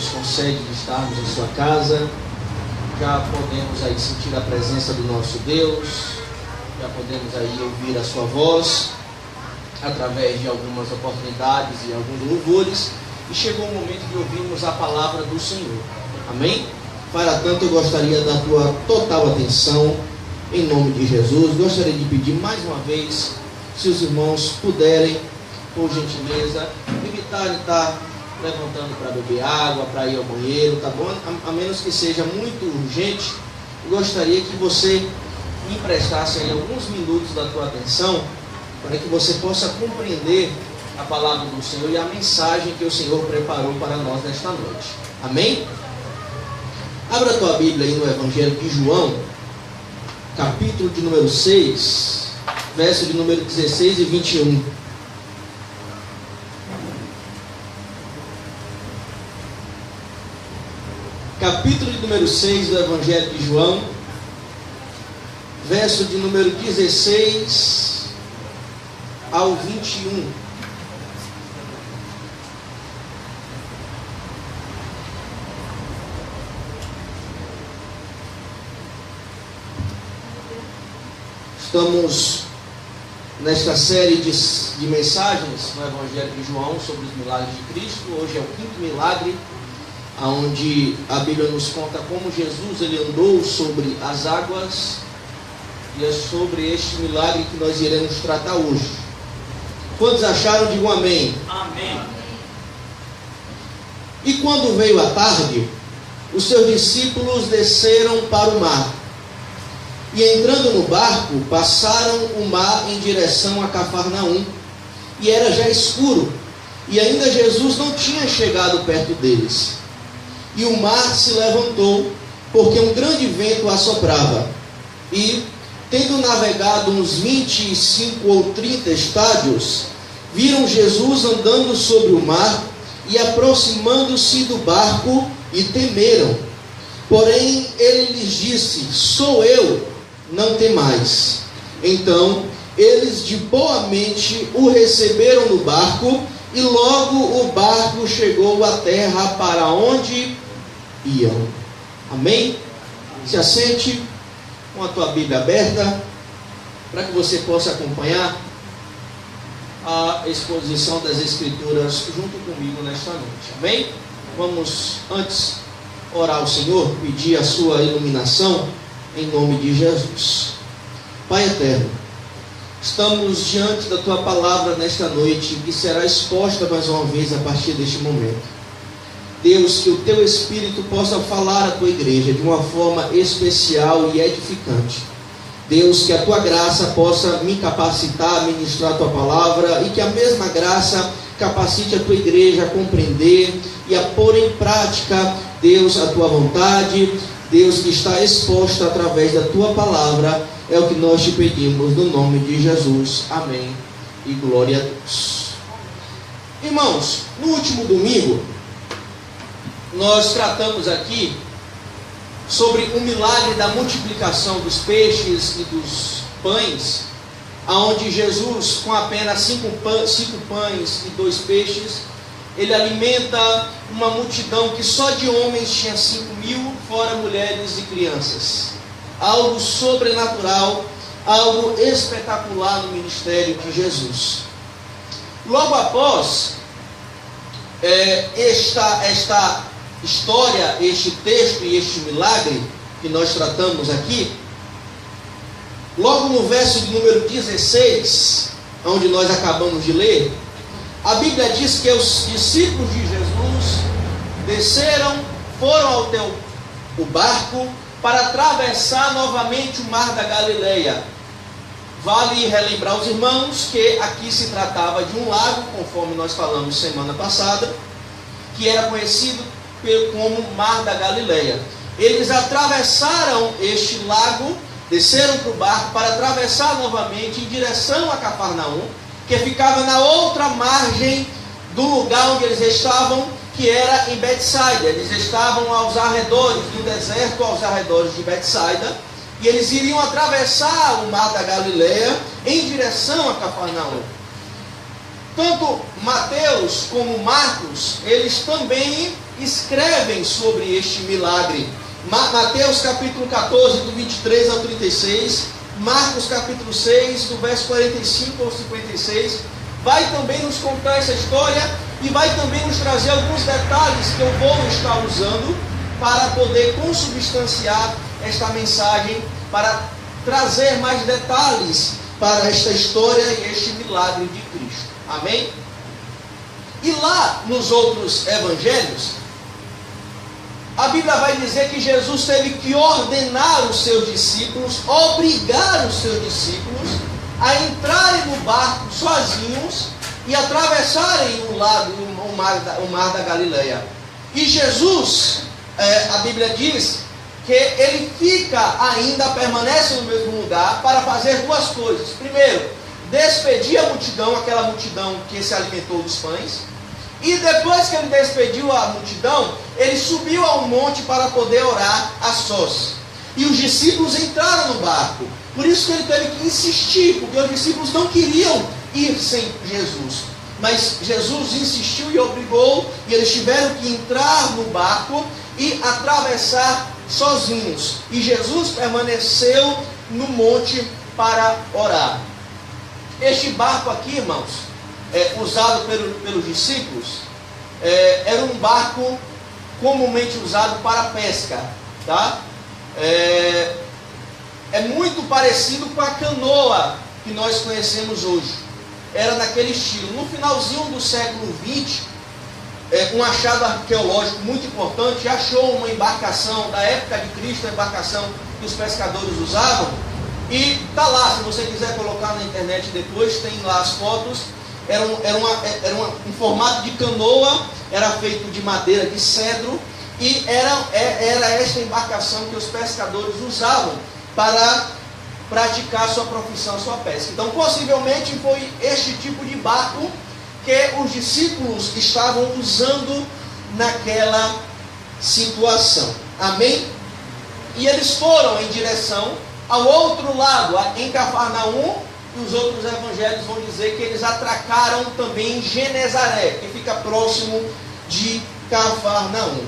nos concede de estarmos em sua casa. Já podemos aí sentir a presença do nosso Deus, já podemos aí ouvir a sua voz através de algumas oportunidades e alguns louvores, e chegou o momento de ouvirmos a palavra do Senhor. Amém? Para tanto, eu gostaria da tua total atenção, em nome de Jesus. Gostaria de pedir mais uma vez, se os irmãos puderem, por gentileza, evitarem estar levantando para beber água, para ir ao banheiro, tá bom? A menos que seja muito urgente, eu gostaria que você me emprestasse aí alguns minutos da tua atenção, para que você possa compreender a palavra do Senhor e a mensagem que o Senhor preparou para nós nesta noite. Amém? Abra a tua Bíblia aí no Evangelho de João, capítulo de número 6, verso de número 16 e 21. Capítulo de número 6 do Evangelho de João, verso de número 16 ao 21. Estamos nesta série de mensagens no Evangelho de João sobre os milagres de Cristo. Hoje é o quinto milagre, onde a Bíblia nos conta como Jesus ele andou sobre as águas, e é sobre este milagre que nós iremos tratar hoje. Quantos acharam? Digam amém. Amém. E quando veio a tarde, os seus discípulos desceram para o mar, e entrando no barco, passaram o mar em direção a Cafarnaum, e era já escuro, e ainda Jesus não tinha chegado perto deles. E o mar se levantou, porque um grande vento assoprava. E, tendo navegado uns 25 ou 30 estádios, viram Jesus andando sobre o mar e aproximando-se do barco, e temeram. Porém, ele lhes disse: sou eu, não temais. Então, eles de boa mente o receberam no barco, e logo o barco chegou à terra para onde iam. Amém? Se assente com a tua Bíblia aberta, para que você possa acompanhar a exposição das Escrituras junto comigo nesta noite. Amém? Vamos antes orar ao Senhor, pedir a sua iluminação em nome de Jesus. Pai eterno, estamos diante da tua palavra nesta noite, que será exposta mais uma vez a partir deste momento. Deus, que o teu Espírito possa falar à tua igreja de uma forma especial e edificante. Deus, que a tua graça possa me capacitar a ministrar a tua palavra, e que a mesma graça capacite a tua igreja a compreender e a pôr em prática, Deus, a tua vontade. Deus, que está exposta através da tua palavra, é o que nós te pedimos no nome de Jesus. Amém e glória a Deus. Irmãos, no último domingo nós tratamos aqui sobre o milagre da multiplicação dos peixes e dos pães, aonde Jesus, com apenas 5 pães e 2 peixes, ele alimenta uma multidão que só de homens tinha 5.000, fora mulheres e crianças. Algo sobrenatural, algo espetacular no ministério de Jesus. Logo após esta história, este texto e este milagre que nós tratamos aqui, logo no verso de número 16, onde nós acabamos de ler, a Bíblia diz que os discípulos de Jesus desceram, foram até o barco para atravessar novamente o mar da Galileia. Vale relembrar os irmãos que aqui se tratava de um lago, conforme nós falamos semana passada, que era conhecido como Mar da Galileia. Eles atravessaram este lago, desceram para o barco para atravessar novamente em direção a Cafarnaum, que ficava na outra margem do lugar onde eles estavam, que era em Betsaida. Eles estavam aos arredores do deserto, aos arredores de Betsaida, e eles iriam atravessar o Mar da Galileia em direção a Cafarnaum. Tanto Mateus como Marcos, eles também escrevem sobre este milagre. Mateus capítulo 14, do 23 ao 36, Marcos capítulo 6, do verso 45 ao 56, vai também nos contar essa história e vai também nos trazer alguns detalhes que eu vou estar usando para poder consubstanciar esta mensagem, para trazer mais detalhes para esta história e este milagre de Cristo. Amém? E lá nos outros evangelhos, a Bíblia vai dizer que Jesus teve que ordenar os seus discípulos, obrigar os seus discípulos a entrarem no barco sozinhos e atravessarem o mar da Galileia. E Jesus, a Bíblia diz que ele permanece no mesmo lugar para fazer duas coisas. Primeiro, despedir a multidão, aquela multidão que se alimentou dos pães. E depois que ele despediu a multidão, ele subiu a um monte para poder orar a sós. E os discípulos entraram no barco. Por isso que ele teve que insistir, porque os discípulos não queriam ir sem Jesus. Mas Jesus insistiu e obrigou, e eles tiveram que entrar no barco e atravessar sozinhos. E Jesus permaneceu no monte para orar. Este barco aqui, irmãos, usado pelos discípulos, era um barco comumente usado para pesca, tá? É muito parecido com a canoa que nós conhecemos hoje. Era naquele estilo. No finalzinho do século XX, um achado arqueológico muito importante achou uma embarcação da época de Cristo, a embarcação que os pescadores usavam, e está lá, se você quiser colocar na internet depois, tem lá as fotos. Era um formato de canoa, era feito de madeira de cedro, e era esta embarcação que os pescadores usavam para praticar sua profissão, sua pesca. Então, possivelmente foi este tipo de barco que os discípulos estavam usando naquela situação. Amém? E eles foram em direção ao outro lado, em Cafarnaum. E os outros evangelhos vão dizer que eles atracaram também em Genezaré, que fica próximo de Cafarnaum.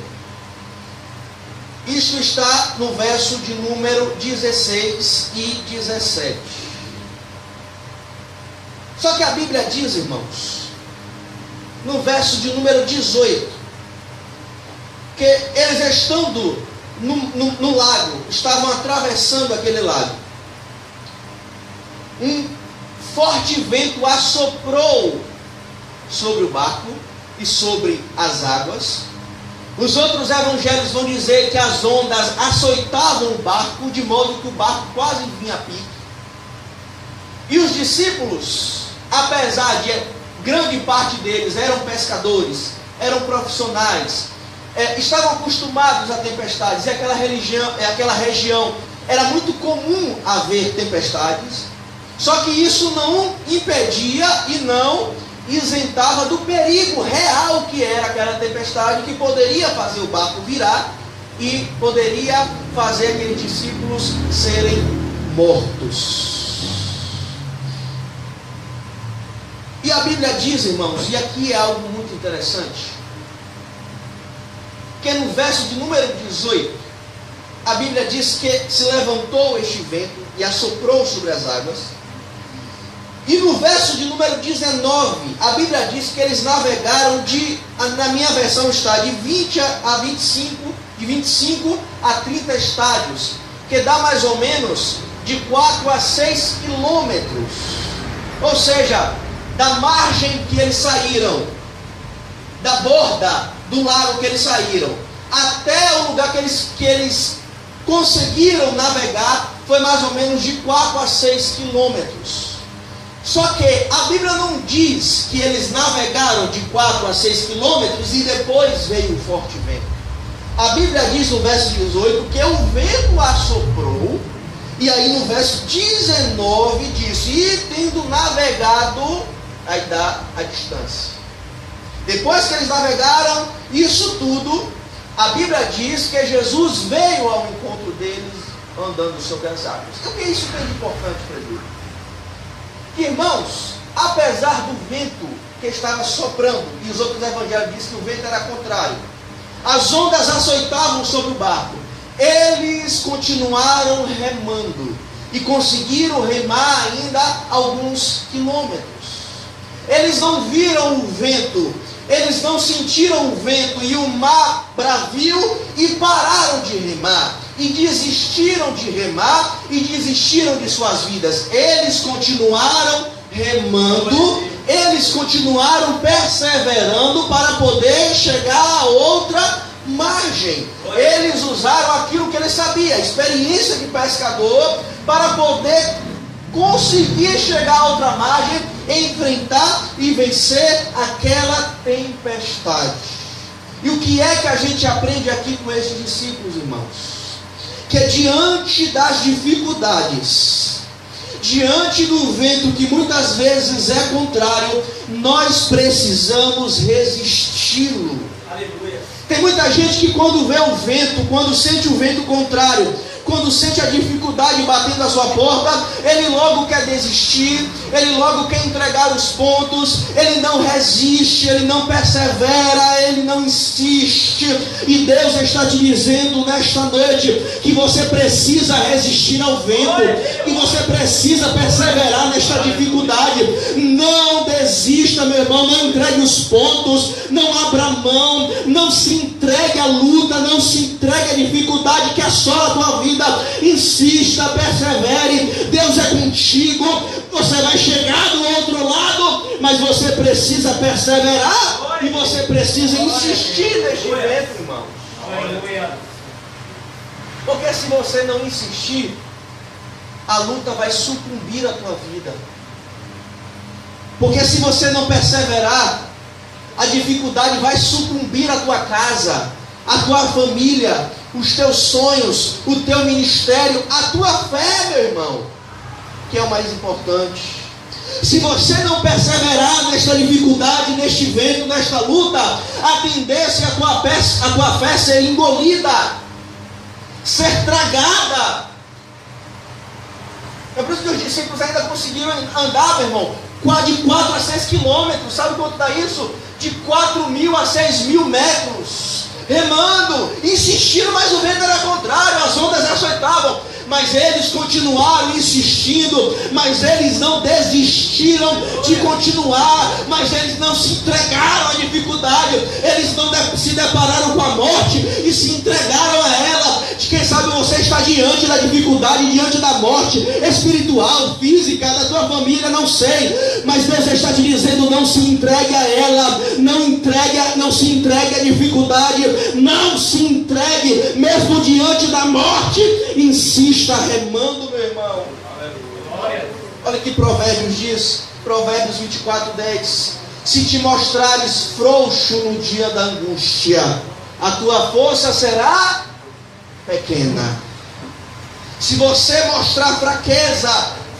Isso está no verso de número 16 e 17. Só que a Bíblia diz, irmãos, no verso de número 18, que eles estando no lago, estavam atravessando aquele lago. Um forte vento assoprou sobre o barco e sobre as águas. Os outros evangelhos vão dizer que as ondas açoitavam o barco, de modo que o barco quase vinha a pique. E os discípulos, apesar de grande parte deles eram pescadores, eram profissionais, estavam acostumados a tempestades, e aquela região era muito comum haver tempestades. Só que isso não impedia e não isentava do perigo real que era aquela tempestade, que poderia fazer o barco virar e poderia fazer aqueles discípulos serem mortos. E a Bíblia diz, irmãos, e aqui é algo muito interessante, que no verso de número 18, a Bíblia diz que se levantou este vento e assoprou sobre as águas. E no verso de número 19, a Bíblia diz que eles navegaram na minha versão está de 20 a 25, de 25 a 30 estádios, que dá mais ou menos de 4 a 6 quilômetros. Ou seja, da margem que eles saíram, da borda do lago que eles saíram, até o lugar que eles conseguiram navegar, foi mais ou menos de 4 a 6 quilômetros. Só que a Bíblia não diz que eles navegaram de 4 a 6 quilômetros e depois veio o forte vento. A Bíblia diz no verso 18 que o vento assoprou, e aí no verso 19 diz: e tendo navegado, aí dá a distância. Depois que eles navegaram isso tudo, a Bíblia diz que Jesus veio ao encontro deles andando sobre as águas. O que é isso que é importante para Deus? Irmãos, apesar do vento que estava soprando, e os outros evangelhos dizem que o vento era contrário, as ondas açoitavam sobre o barco. Eles continuaram remando e conseguiram remar ainda alguns quilômetros. Eles não viram o vento, eles não sentiram o vento e o mar braviu e pararam de remar, e desistiram de remar e desistiram de suas vidas. Eles continuaram remando, eles continuaram perseverando para poder chegar a outra margem. Eles usaram aquilo que eles sabiam, a experiência de pescador, para poder conseguir chegar a outra margem, enfrentar e vencer aquela tempestade. E o que é que a gente aprende aqui com esses discípulos, irmãos? Que diante das dificuldades, diante do vento que muitas vezes é contrário, nós precisamos resisti-lo. Aleluia. Tem muita gente que quando vê o vento, quando sente o vento contrário, quando sente a dificuldade batendo a sua porta, ele logo quer desistir, ele logo quer entregar os pontos, ele não resiste, ele não persevera, ele não insiste. E Deus está te dizendo nesta noite que você precisa resistir ao vento, que você precisa perseverar nesta dificuldade. Não desista, meu irmão, não entregue os pontos, não abra mão, não se entregue à luta, não se entregue à dificuldade que assola a tua vida. Insista, persevere, Deus é contigo, você vai chegar do outro lado, mas você precisa perseverar e você precisa insistir neste vento, irmão. Porque se você não insistir, a luta vai sucumbir à tua vida. Porque se você não perseverar, a dificuldade vai sucumbir à tua casa, à tua família, os teus sonhos, o teu ministério, a tua fé, meu irmão, que é o mais importante. Se você não perseverar nesta dificuldade, neste vento, nesta luta, a tendência é a tua fé ser engolida, ser tragada. É por isso que os discípulos ainda conseguiram andar, meu irmão, de 4 a 6 quilômetros. Sabe quanto dá isso? De 4.000 a 6.000 metros. Remando, insistiram, mas o vento era contrário, as ondas açoitavam, mas eles continuaram insistindo, mas eles não desistiram de continuar, mas eles não se entregaram à dificuldade, eles não se depararam com a morte e se entregaram a ela. Quem sabe você está diante da dificuldade, diante da morte espiritual, física, da tua família, não sei, mas Deus está te dizendo: não se entregue a ela, não se entregue à dificuldade, não se entregue, mesmo diante da morte, insista remando, meu irmão. Olha que Provérbios diz, Provérbios 24:10: se te mostrares frouxo no dia da angústia, a tua força será pequena. Se você mostrar fraqueza,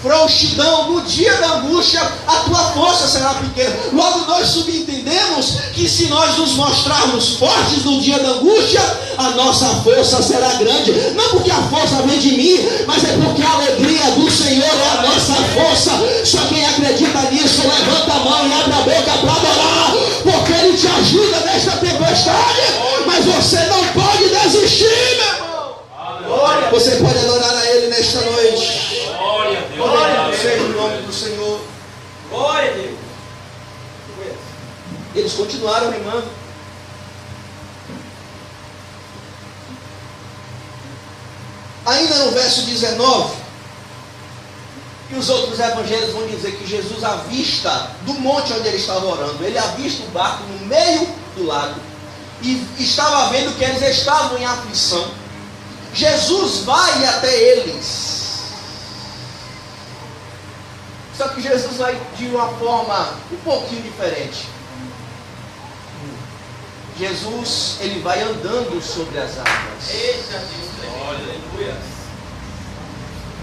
frouxidão no dia da angústia, a tua força será pequena. Logo nós subentendemos que se nós nos mostrarmos fortes no dia da angústia, a nossa força será grande. Não porque a força vem de mim, mas é porque a alegria do Senhor é a nossa força. Só quem acredita nisso, levanta a mão e abre a boca para adorar, porque Ele te ajuda nesta tempestade, mas você não pode desistir, meu irmão. Você pode adorar a Ele nesta noite. Glória seja o nome do Senhor. Glória a Deus. Eles continuaram remando. Ainda no verso 19, que os outros evangelhos vão dizer que Jesus avista do monte onde ele estava orando, ele avista o barco no meio do lago e estava vendo que eles estavam em aflição. Jesus vai até eles. Só que Jesus vai de uma forma um pouquinho diferente. Jesus, ele vai andando sobre as águas. Eita Deus, aleluia.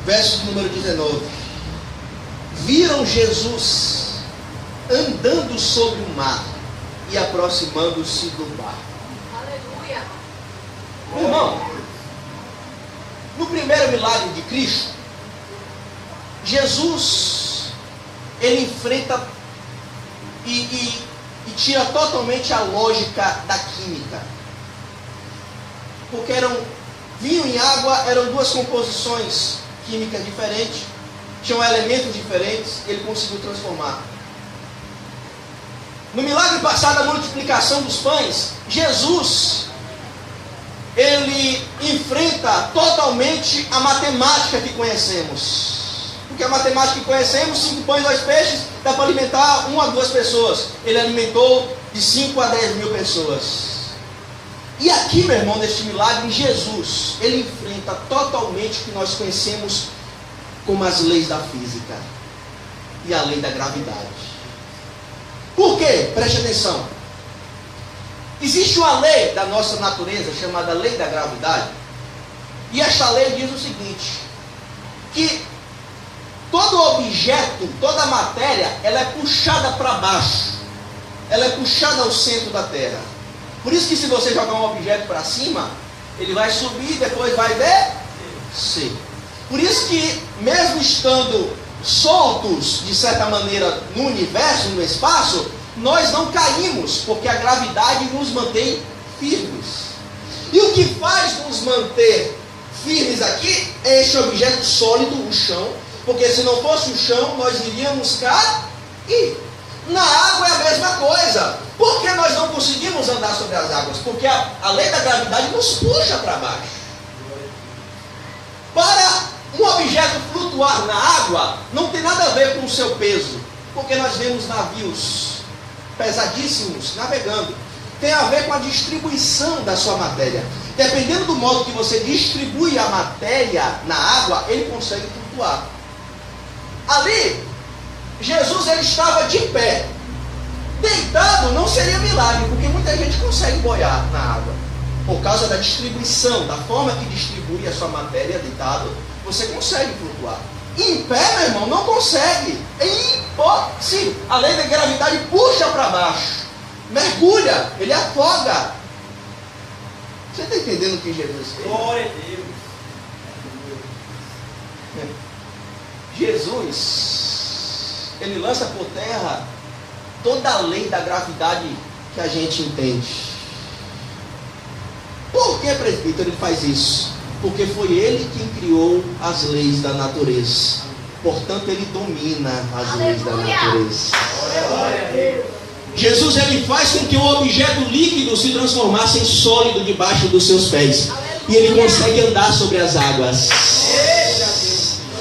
Verso número 19. Viram Jesus andando sobre o mar e aproximando-se do barco. Aleluia. Irmão, no primeiro milagre de Cristo, Jesus, ele enfrenta e tira totalmente a lógica da química. porque vinho e água eram duas composições químicas diferentes, tinham elementos diferentes, ele conseguiu transformar. No milagre passado, a multiplicação dos pães, Jesus, ele enfrenta totalmente a matemática que conhecemos. Porque a matemática que conhecemos, 5 pães e 2 peixes, dá para alimentar 1 a 2 pessoas. Ele alimentou de 5 a 10 mil pessoas. E aqui, meu irmão, neste milagre, Jesus, ele enfrenta totalmente o que nós conhecemos como as leis da física e a lei da gravidade. Por quê? Preste atenção. Existe uma lei da nossa natureza chamada lei da gravidade. E esta lei diz o seguinte: que todo objeto, toda matéria, ela é puxada para baixo. Ela é puxada ao centro da Terra. Por isso que se você jogar um objeto para cima, ele vai subir e depois vai descer. Por isso que mesmo estando soltos, de certa maneira, no universo, no espaço, nós não caímos, porque a gravidade nos mantém firmes. E o que faz nos manter firmes aqui é este objeto sólido, o chão, porque se não fosse o chão, nós iríamos cair. Na água é a mesma coisa. Por que nós não conseguimos andar sobre as águas? Porque a lei da gravidade nos puxa para baixo. Para um objeto flutuar na água, não tem nada a ver com o seu peso, porque nós vemos navios pesadíssimos navegando. Tem a ver com a distribuição da sua matéria. Dependendo do modo que você distribui a matéria na água, ele consegue flutuar. Ali, Jesus ele estava de pé. Deitado não seria milagre, porque muita gente consegue boiar na água. Por causa da distribuição, da forma que distribui a sua matéria deitado, você consegue flutuar. Em pé, meu irmão, não consegue. É impossível. A lei da gravidade puxa para baixo. Mergulha, ele afoga. Você está entendendo o que Jesus fez? Glória a Deus. Jesus, ele lança por terra toda a lei da gravidade que a gente entende. Por que, presbítero, ele faz isso? Porque foi ele quem criou as leis da natureza. Portanto, ele domina as leis da natureza. Glória a Deus. Jesus, ele faz com que um objeto líquido se transformasse em sólido debaixo dos seus pés. E ele consegue andar sobre as águas.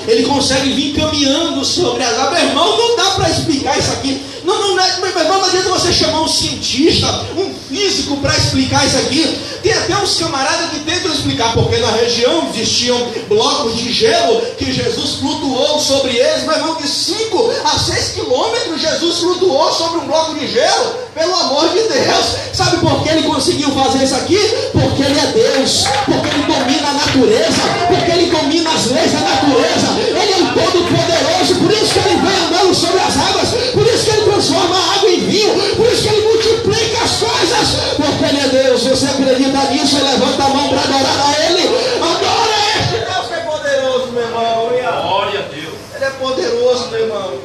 Ele consegue vir caminhando sobre as águas. Meu irmão, não dá para explicar isso aqui. Meu irmão, não adianta você chamar um cientista, um físico para explicar isso aqui. Tem até uns camaradas que tentam explicar, porque na região existiam blocos de gelo que Jesus flutuou sobre eles. Meu irmão, de 5 a 6 quilômetros Jesus flutuou sobre um bloco de gelo. Pelo amor de Deus. Sabe por que ele conseguiu fazer isso aqui? Porque ele é Deus, porque ele domina a natureza, porque ele domina as leis da natureza. Ele é o Todo-Poderoso, por isso que ele vem andando sobre as águas, por isso que ele transforma a água em vinho, por isso que ele multiplica as coisas, porque ele é Deus. Você acredita nisso? Levanta a mão para adorar a ele. Adora este Deus que é poderoso, meu irmão. Glória a Deus. Ele é poderoso, meu irmão.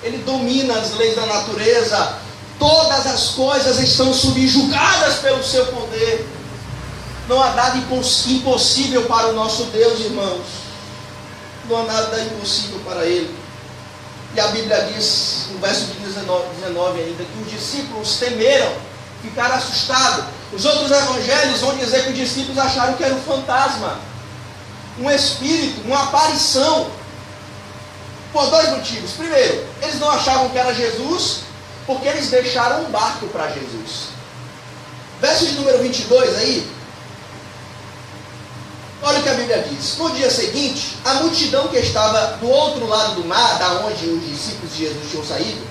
Ele domina as leis da natureza. Todas as coisas estão subjugadas pelo seu poder. Não há nada impossível para o nosso Deus, irmãos. Não há nada impossível para ele. E a Bíblia diz, no verso 19 ainda, que os discípulos temeram, ficaram assustados. Os outros evangelhos vão dizer que os discípulos acharam que era um fantasma, um espírito, uma aparição. Por 2 motivos. Primeiro, eles não achavam que era Jesus, porque eles deixaram um barco para Jesus. Verso de número 22 aí. Olha o que a Bíblia diz. No dia seguinte, a multidão que estava do outro lado do mar, da onde os discípulos de Jesus tinham saído,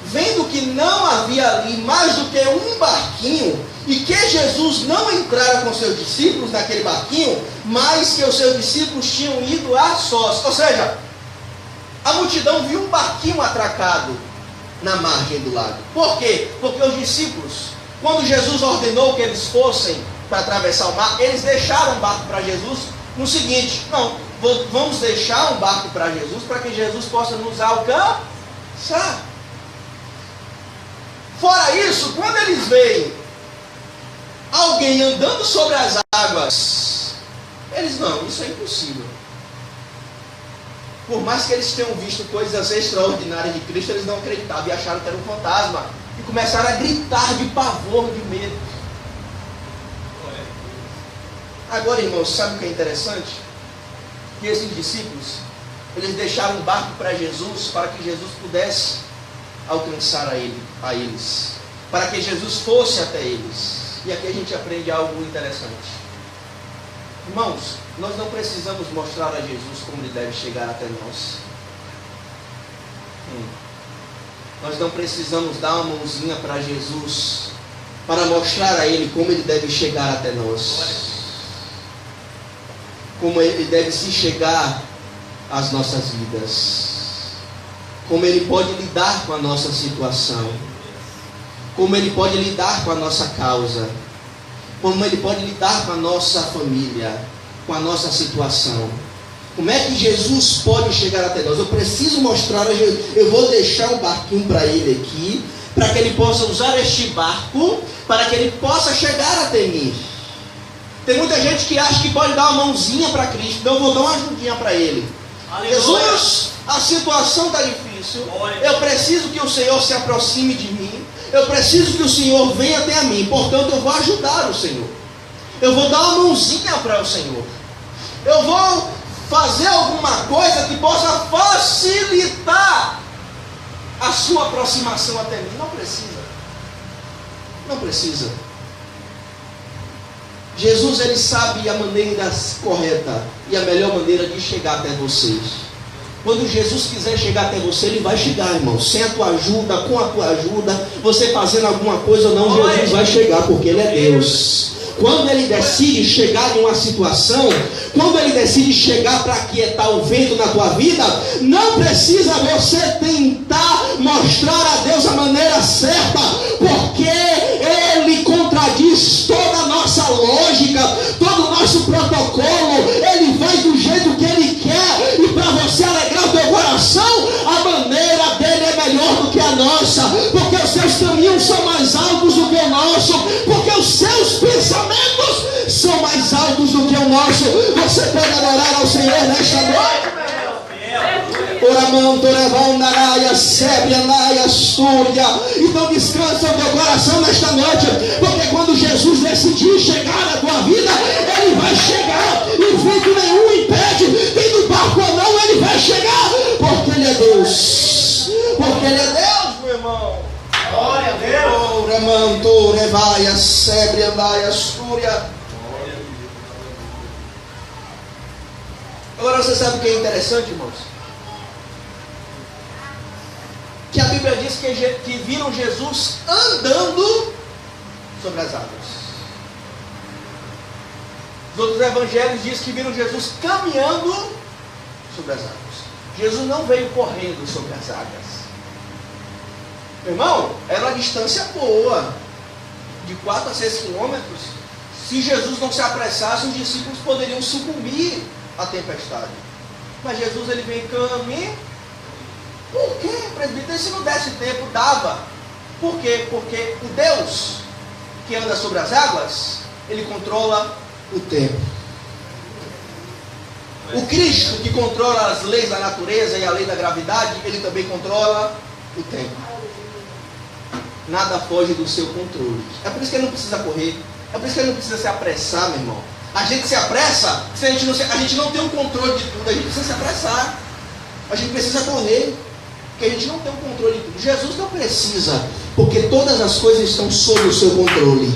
vendo que não havia ali mais do que um barquinho, e que Jesus não entrara com seus discípulos naquele barquinho, mas que os seus discípulos tinham ido a sós. Ou seja, a multidão viu um barquinho atracado na margem do lago. Por quê? Porque os discípulos, quando Jesus ordenou que eles fossem para atravessar o mar, eles deixaram o barco para Jesus no seguinte: não, vamos deixar um barco para Jesus, para que Jesus possa nos alcançar. Fora isso, quando eles veem alguém andando sobre as águas, eles não, isso é impossível. Por mais que eles tenham visto coisas extraordinárias de Cristo, eles não acreditavam e acharam que era um fantasma. E começaram a gritar de pavor, de medo. Agora, irmãos, sabe o que é interessante? Que esses discípulos, eles deixaram um barco para Jesus, para que Jesus pudesse alcançar a eles. Para que Jesus fosse até eles. E aqui a gente aprende algo interessante. Irmãos, nós não precisamos mostrar a Jesus como ele deve chegar até nós. Nós não precisamos dar uma mãozinha para Jesus para mostrar a ele como ele deve chegar até nós. Como ele deve se chegar às nossas vidas. Como ele pode lidar com a nossa situação. Como ele pode lidar com a nossa causa. Como ele pode lidar com a nossa família, com a nossa situação. Como é que Jesus pode chegar até nós? Eu preciso mostrar a Jesus. Eu vou deixar um barquinho para ele aqui, para que ele possa usar este barco, para que ele possa chegar até mim. Tem muita gente que acha que pode dar uma mãozinha para Cristo. Então eu vou dar uma ajudinha para ele. Aleluia. Jesus, a situação está difícil. Eu preciso que o Senhor se aproxime de mim. Eu preciso que o Senhor venha até a mim. Portanto, eu vou ajudar o Senhor. Eu vou dar uma mãozinha para o Senhor. Eu vou fazer alguma coisa que possa facilitar a sua aproximação até mim. Não precisa. Não precisa. Jesus, ele sabe a maneira correta e a melhor maneira de chegar até vocês. Quando Jesus quiser chegar até você, ele vai chegar, irmão. Sem a tua ajuda, com a tua ajuda, você fazendo alguma coisa ou não, Jesus vai chegar, porque ele é Deus. Quando ele decide chegar em uma situação, quando ele decide chegar para aquietar o vento na tua vida, não precisa você tentar mostrar a Deus a maneira certa, porque ele contradiz toda a nossa lógica, todo o nosso protocolo. Ele vai do jeito que ele quer, e para você alegrar o teu coração, a maneira dele é melhor do que a nossa, porque os seus caminhos são mais altos do que o nosso, porque os seus pensamentos são mais altos do que o nosso. Você pode adorar ao Senhor nesta noite. Então descansa o teu coração nesta noite, porque quando Jesus decidir chegar na tua vida, ele vai chegar, e vento nenhum impede, tendo barco ou não, ele vai chegar, porque ele é Deus. Porque ele é Deus, meu irmão. Glória a Deus. Agora você sabe o que é interessante, irmãos? Que a Bíblia diz que viram Jesus andando sobre as águas. Os outros evangelhos dizem que viram Jesus caminhando sobre as águas. Jesus não veio correndo sobre as águas. Irmão, era uma distância boa, de 4 a 6 quilômetros. Se Jesus não se apressasse, os discípulos poderiam sucumbir à tempestade. Mas Jesus, ele vem caminhando. Por quê, presbítero? Se não desse tempo, dava. Por quê? Porque o Deus que anda sobre as águas, ele controla o tempo. O Cristo que controla as leis da natureza e a lei da gravidade, ele também controla o tempo. Nada foge do seu controle. É por isso que ele não precisa correr. É por isso que ele não precisa se apressar, meu irmão. A gente se apressa, se a gente não tem o controle de tudo, a gente precisa se apressar. A gente precisa correr, porque a gente não tem o controle de tudo. Jesus não precisa, porque todas as coisas estão sob o seu controle.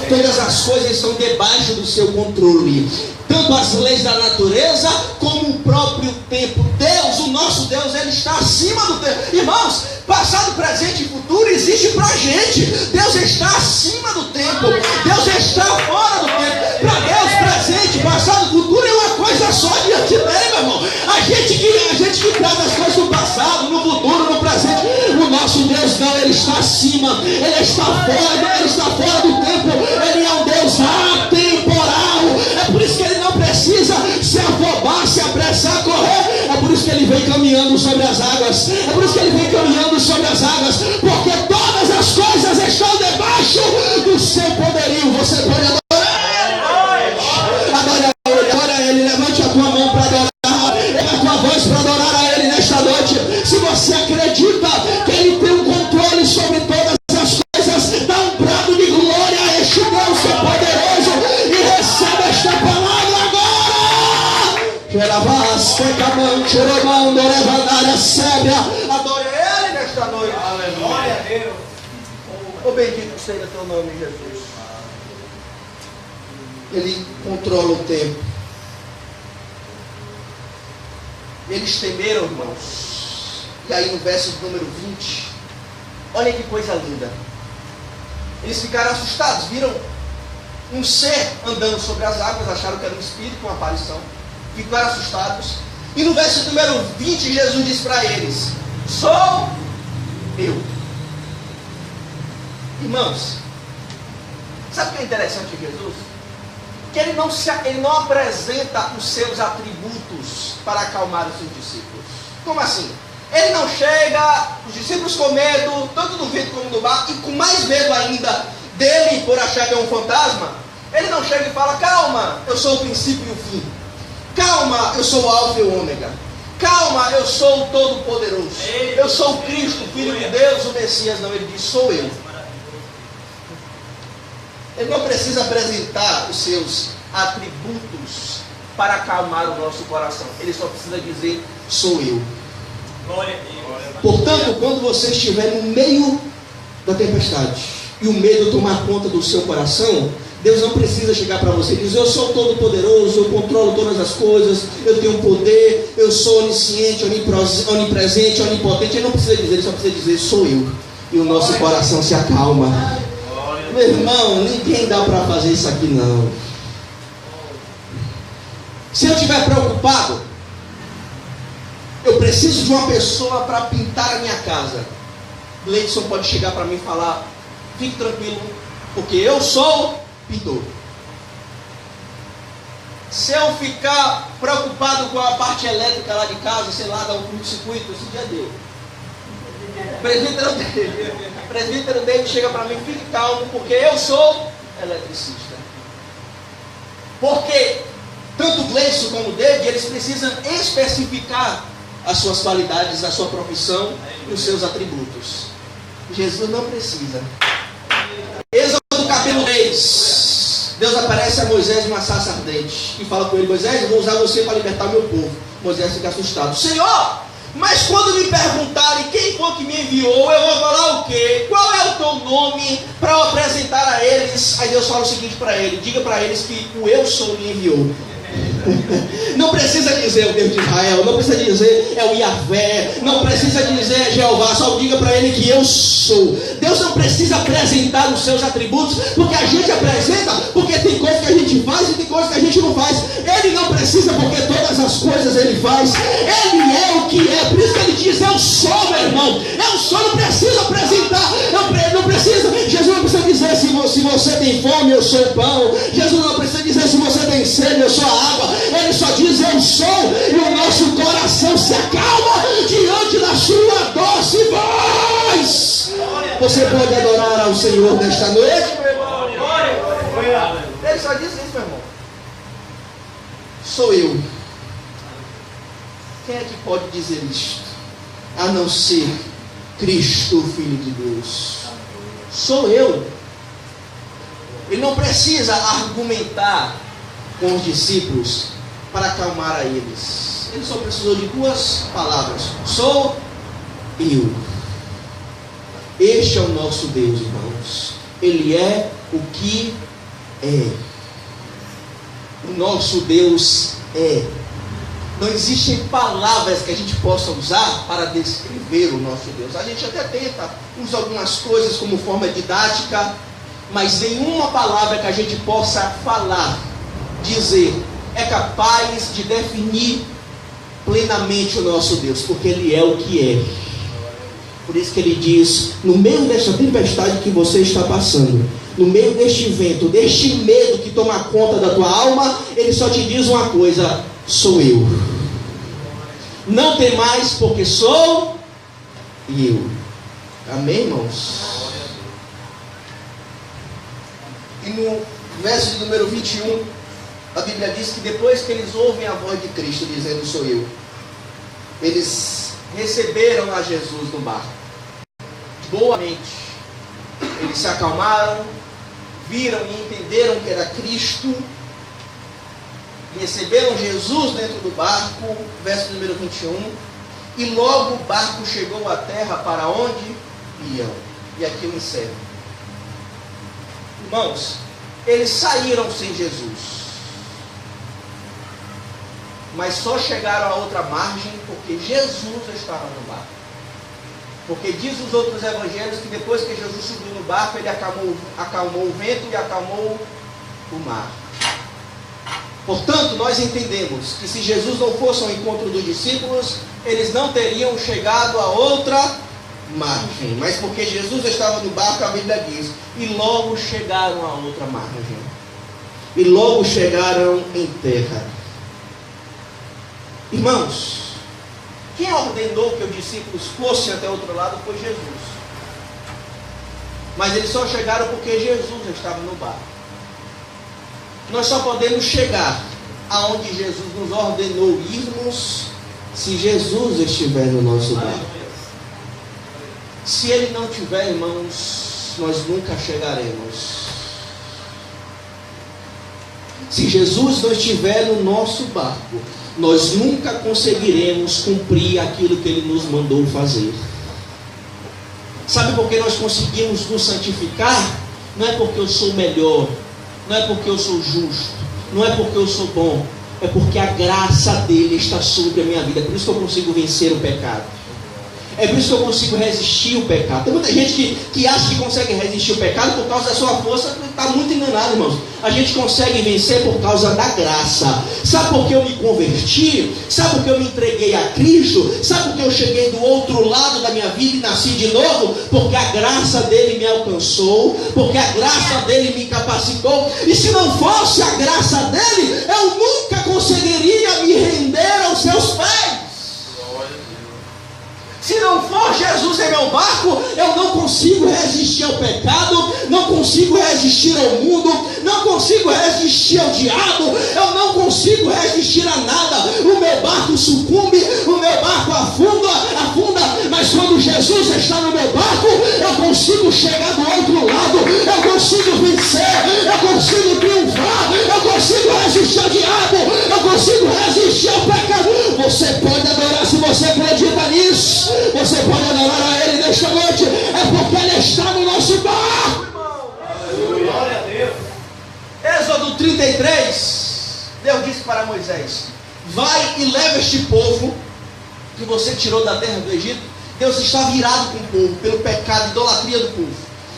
Todas as coisas estão debaixo do seu controle. Tanto as leis da natureza, como o próprio tempo. Deus, o nosso Deus, ele está acima do tempo. Irmãos, passado, presente e futuro existe para a gente. Deus está acima do tempo. Deus está fora do tempo. Para Deus, presente, passado e futuro é uma coisa só diante dele, meu irmão. A gente que trata as coisas do passado, no futuro, no presente. O nosso Deus não, ele está acima. Ele está fora do tempo. Ele é um Deus atemporal. É por isso que ele não precisa se afobar, se apressar, correr. É por isso que ele vem caminhando sobre as águas. É por isso que ele vem caminhando sobre as águas. Porque todas as coisas estão debaixo do seu poderio. Você você acredita que Ele tem um controle sobre todas as coisas, dá um brado de glória a este Deus que é poderoso e recebe esta palavra agora. Adore Ele nesta noite. Glória a Deus. Oh, bendito seja teu nome, Jesus. Ele controla o tempo. Eles temeram, irmãos. E aí no verso número 20, olha que coisa linda. Eles ficaram assustados, viram um ser andando sobre as águas, acharam que era um espírito, uma aparição. Ficaram assustados. E no verso número 20, Jesus diz para eles: sou eu. Irmãos, sabe o que é interessante em Jesus? Que ele não apresenta os seus atributos para acalmar os seus discípulos. Como assim? Ele não chega, os discípulos com medo, tanto do vento como do mar, e com mais medo ainda dele por achar que é um fantasma. Ele não chega e fala: calma, eu sou o princípio e o fim. Calma, eu sou o alfa e o ômega. Calma, eu sou o todo-poderoso. Eu sou o Cristo, Filho de Deus, o Messias. Não, ele diz: sou eu. Ele não precisa apresentar os seus atributos para acalmar o nosso coração. Ele só precisa dizer: sou eu. Glória a Deus. Portanto, quando você estiver no meio da tempestade e o medo tomar conta do seu coração, Deus não precisa chegar para você e dizer: eu sou todo poderoso, eu controlo todas as coisas, eu tenho poder, eu sou onisciente, onipresente, onipotente. Ele não precisa dizer, ele só precisa dizer: sou eu. E o nosso coração se acalma. Meu irmão, ninguém dá para fazer isso aqui não. Se eu estiver preocupado, eu preciso de uma pessoa para pintar a minha casa. Gleidson pode chegar para mim e falar: fique tranquilo, porque eu sou pintor. Se eu ficar preocupado com a parte elétrica lá de casa, sei lá, dar um curto-circuito, esse dia deu. O presbítero dele chega para mim: fique calmo, porque eu sou eletricista. Porque tanto o Gleison como o David, eles precisam especificar as suas qualidades, a sua profissão e os seus atributos. Jesus não precisa. Êxodo capítulo 3. Deus aparece a Moisés numa sarça ardente e fala com ele: Moisés, eu vou usar você para libertar o meu povo. Moisés fica assustado: Senhor, mas quando me perguntarem quem foi que me enviou, eu vou falar o quê? Qual é o teu nome para eu apresentar a eles? Aí Deus fala o seguinte para ele: diga para eles que o eu sou me enviou. Não precisa dizer o Deus de Israel, não precisa dizer é o Yahvé, não precisa dizer é Jeová, só diga para ele que eu sou. Deus não precisa apresentar os seus atributos, porque a gente apresenta, porque tem coisas que a gente faz e tem coisas que a gente não faz. Ele não precisa, porque todas as coisas ele faz. Ele é o que é, por isso que ele diz: eu sou, meu irmão. Eu sou, não precisa apresentar, não precisa. Jesus não precisa dizer se você tem fome, eu sou o pão. Jesus não precisa dizer se você tem sede, eu sou a água. Ele só diz: eu sou, e o nosso coração se acalma diante da sua doce voz. Você pode adorar ao Senhor nesta noite, meu irmão? Ele só diz isso, meu irmão: sou eu. Quem é que pode dizer isto a não ser Cristo, o Filho de Deus? Sou eu. Ele não precisa argumentar com os discípulos para acalmar a eles. Ele só precisou de duas palavras: sou eu. Este é o nosso Deus, irmãos. Ele é o que é. O nosso Deus é. Não existem palavras que a gente possa usar para descrever o nosso Deus. A gente até tenta usar algumas coisas como forma didática, mas nenhuma palavra que a gente possa falar, dizer, é capaz de definir plenamente o nosso Deus, porque Ele é o que é. Por isso que Ele diz: no meio desta tempestade que você está passando, no meio deste vento, deste medo que toma conta da tua alma, Ele só te diz uma coisa: sou eu. Não tem mais, porque sou eu. Amém, irmãos? E no verso de número 21, a Bíblia diz que depois que eles ouvem a voz de Cristo dizendo: sou eu, eles receberam a Jesus no barco. Boamente. Eles se acalmaram, viram e entenderam que era Cristo, receberam Jesus dentro do barco, verso número 21, e logo o barco chegou à terra para onde iam. E aqui eu encerro. Irmãos, eles saíram sem Jesus, mas só chegaram à outra margem porque Jesus estava no barco. Porque diz os outros evangelhos que depois que Jesus subiu no barco, ele acalmou o vento e acalmou o mar. Portanto, nós entendemos que se Jesus não fosse ao encontro dos discípulos, eles não teriam chegado a outra margem. Mas porque Jesus estava no barco, a Bíblia diz, e logo chegaram a outra margem. E logo chegaram em terra. Irmãos, quem ordenou que os discípulos fossem até o outro lado foi Jesus. Mas eles só chegaram porque Jesus estava no barco. Nós só podemos chegar aonde Jesus nos ordenou irmos se Jesus estiver no nosso barco. Se Ele não tiver, irmãos, nós nunca chegaremos. Se Jesus não estiver no nosso barco, nós nunca conseguiremos cumprir aquilo que Ele nos mandou fazer. Sabe por que nós conseguimos nos santificar? Não é porque eu sou melhor, não é porque eu sou justo, não é porque eu sou bom, é porque a graça dele está sobre a minha vida. É por isso que eu consigo vencer o pecado. É por isso que eu consigo resistir o pecado. Tem muita gente que acha que consegue resistir o pecado por causa da sua força. Está muito enganado, irmãos. A gente consegue vencer por causa da graça. Sabe por que eu me converti? Sabe por que eu me entreguei a Cristo? Sabe por que eu cheguei do outro lado da minha vida e nasci de novo? Porque a graça dele me alcançou, porque a graça dele me capacitou. E se não fosse a graça dele, eu nunca conseguiria me render aos seus pés. Se não for Jesus em meu barco, eu não consigo resistir ao pecado, não consigo resistir ao mundo, não consigo resistir ao diabo, eu não consigo resistir a nada. O meu barco sucumbe, o meu barco afunda, mas quando Jesus está no meu barco, eu consigo chegar do outro lado, eu consigo vencer, eu consigo triunfar, eu consigo resistir ao diabo, eu consigo resistir ao pecado. Você pode adorar se você acredita nisso. Você pode adorar a Ele nesta noite. É porque Ele está no nosso barco, irmão. Glória a Deus. Êxodo 33. Deus disse para Moisés: vai e leva este povo que você tirou da terra do Egito. Deus está virado com o povo pelo pecado, idolatria do povo.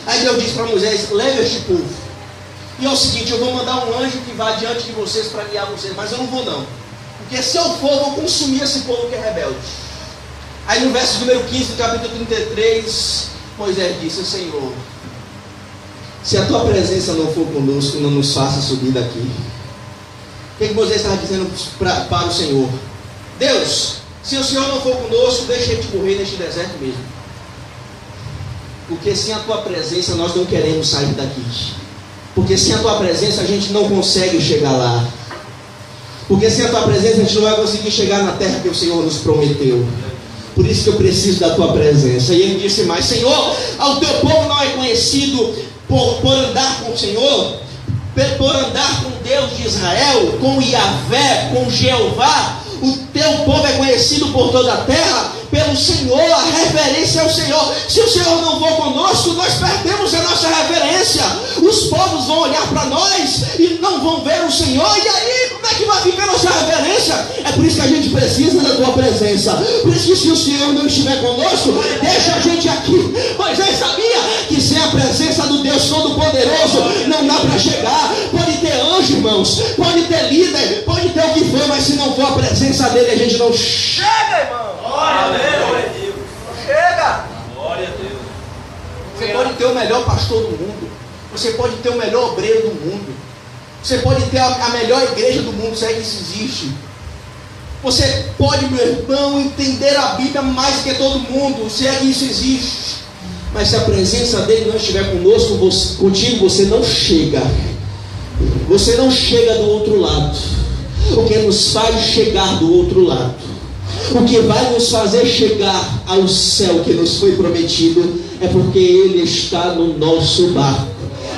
Aí Deus disse para Moisés: leva este povo. E é o seguinte, eu vou mandar um anjo que vá diante de vocês para guiar vocês. Mas eu não vou não. Porque se eu for, eu vou consumir esse povo que é rebelde. Aí no verso número 15 do capítulo 33, Moisés disse: Senhor, se a tua presença não for conosco, não nos faça subir daqui. O que Moisés estava dizendo para o Senhor? Deus, se o Senhor não for conosco, deixa a gente morrer neste deserto mesmo. Porque sem a tua presença nós não queremos sair daqui. Porque sem a tua presença a gente não consegue chegar lá. Porque sem a tua presença a gente não vai conseguir chegar na terra que o Senhor nos prometeu. Por isso que eu preciso da tua presença. E ele disse mais: Senhor, ao teu povo não é conhecido por andar com o Senhor, por andar com Deus de Israel, com Yahvé, com Jeová. O teu povo é conhecido por toda a terra pelo Senhor, a reverência ao Senhor. Se o Senhor não for conosco, nós perdemos a nossa reverência. Os povos vão olhar para nós e não vão ver o Senhor. E aí, como é que vai ficar a nossa reverência? É por isso que a gente precisa da tua presença. Por isso que se o Senhor não estiver conosco, deixa a gente aqui. Moisés sabia que sem a presença do Deus Todo-Poderoso não dá para chegar. Pode ter anjo, irmãos, pode ter líder, pode ter o que for, mas se não for a presença dele, a gente não chega, irmão. Glória a Deus. Chega. Glória a Deus. Você pode ter o melhor pastor do mundo, você pode ter o melhor obreiro do mundo, você pode ter a melhor igreja do mundo, se é que isso existe. Você pode, meu irmão, entender a Bíblia mais que todo mundo, se é que isso existe. Mas se a presença dele não estiver conosco, contigo, você não chega. Você não chega do outro lado. O que nos faz chegar do outro lado, O que vai nos fazer chegar ao céu que nos foi prometido é porque Ele está no nosso barco,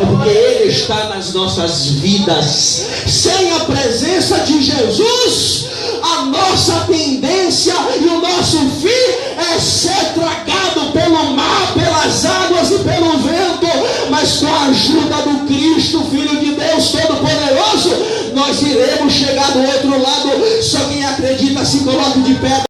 é porque Ele está nas nossas vidas. Sem a presença de Jesus, a nossa tendência e o nosso fim é ser tragado pelo mar, pelas águas e pelo vento. Mas com a ajuda do Cristo, Filho de Deus Todo-Poderoso, nós iremos chegar do outro lado. Só quem acredita se coloque de pé.